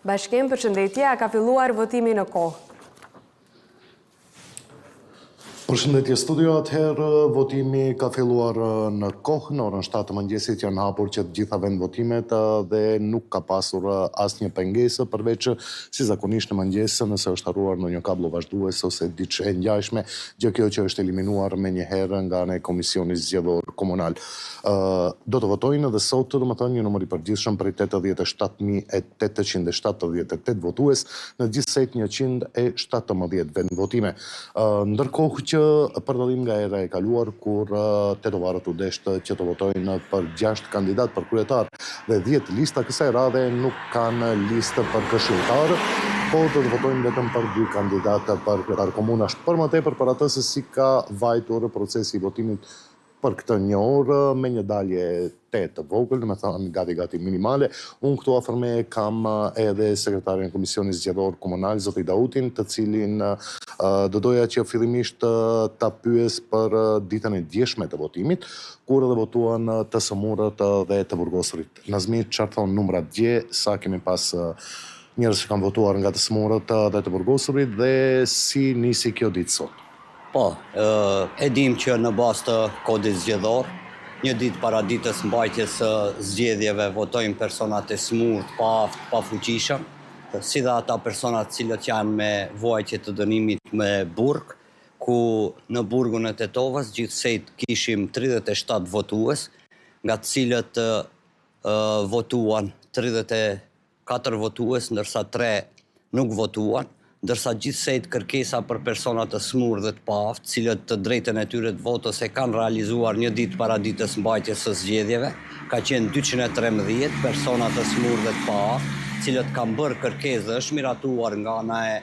Bashkim, përshëndetje, ka filluar votimi në kohë. Përshëndetje studio, atëherë votimi ka filluar në kohë, në orën 7 të mëngjesit janë hapur që të gjitha vend votimet dhe nuk ka pasur asnjë pengesë, përveç si zakonisht në mëngjes nëse është harruar në një kablo vazhdues ose diçka e ngjashme, gjë kjo që është eliminuar menjëherë nga ana e Komisionit Zgjedhor Komunal. Do të votojnë dhe sot, domethënë, një numër i përgjithshëm prej 87.878 votues në gjithsej 117 vend votime. Ndërkohë që për dallim nga era e kaluar, kur tetovarët u deshtë që të votojnë për 6 kandidat për kryetar dhe 10 lista, kësaj radhe nuk kanë listë për këshilltar, po do të votojnë vetëm për 2 kandidatë për kryetar komunash. Për më tepër për atë se si ka vajtur procesi i votimit për këtë një orë, me një dalje të vogël, me thënë gati minimale. Unë këtu afër me kam edhe sekretarin e Komisionit Zgjedhor Komunal, zoti Dautin, të cilin do doja që fillimisht ta pyes për ditën e djeshme të votimit, kur edhe votuan të Sëmurët dhe të Burgosurit. Nazmi, çfarë thon numrat dje, sa kemi pas njerëz që kanë votuar nga të Sëmurët dhe të Burgosurit dhe si nisi kjo ditë sot? Po, e dim që në bazë të kodit zgjedhor, një ditë para ditës mbajtjes së zgjedhjeve votojnë personat e smurt, pa aftë, pa fuqishëm, si dhe ata personat cilët janë me vuajtje të dënimit me burg, ku në burgun e Tetovës gjithsej kishim 37 votues, nga të cilët votuan 34 votues, ndërsa 3 nuk votuan, ndërsa gjithsej kërkesa për personat të smur dhe të paaft, cilët të drejtën e tyre të votës e kanë realizuar një ditë para ditës mbajtjes së zgjedhjeve, ka qenë 213 personat të smur dhe të paaft, cilët kanë bërë kërkesë dhe është miratuar nga ana e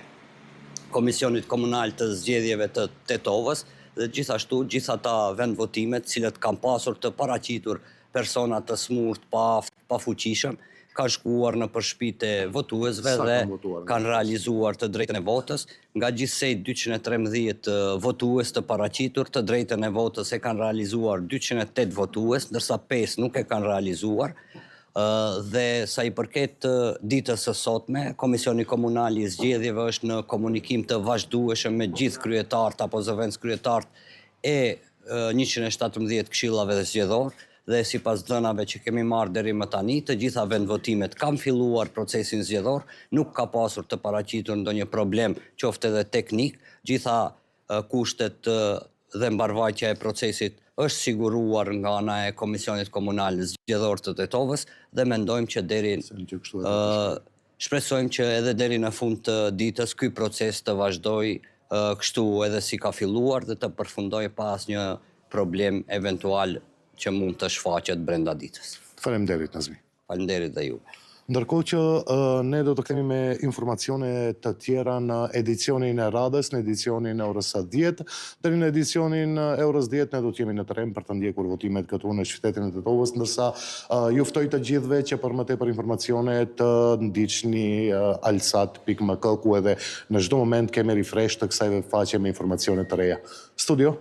Komisionit Komunal të Zgjedhjeve të Tetovës dhe gjithashtu gjitha ata vend votimet cilët kanë pasur të paraqitur personat të smur, të paaft, pa fuqishëm, kanë shkuar në përshpite votuesve dhe kanë realizuar të drejtën e votës. Nga gjithsej 213 votues të paraqitur, të drejtën e votës e kanë realizuar 208 votues, ndërsa 5 nuk e kanë realizuar. Dhe sa i përket ditës së sotme, Komisioni Komunal i Zgjedhjeve është në komunikim të vazhdueshëm me gjithë kryetarët apo zëvendës kryetarët e 117 këshillave dhe zgjedhor, dhe si pas dhënave që kemi marrë deri më tani, të gjitha vendvotimet kanë filluar procesin zgjedhor, nuk ka pasur të paraqitur ndonjë problem, qoftë edhe teknik, gjitha kushtet dhe mbarvajtja e procesit është siguruar nga ana e Komisionit Komunal Zgjedhor të Tetovës dhe mendojmë që shpresojmë që edhe deri në fund të ditës ky proces të vazhdoj kështu edhe si ka filluar dhe të përfundoj pa asnjë problem eventual që mund të shfaqet brenda ditës. Faleminderit, Nazmi. Faleminderit dhe juve. Ndërkohë që ne do të kemi me informacione të tjera në edicionin e radhës, në edicionin e orës 10, deri në edicionin e orës 10 ne do të jemi në terren për të ndjekur votimet këtu në qytetin e Tetovës, ndërsa ju ftoj të gjithëve që për më tepër informacione të ndiqni alsat.mk, ku edhe në çdo moment kemi refresh të kësaj faqe me informacione të reja. Studio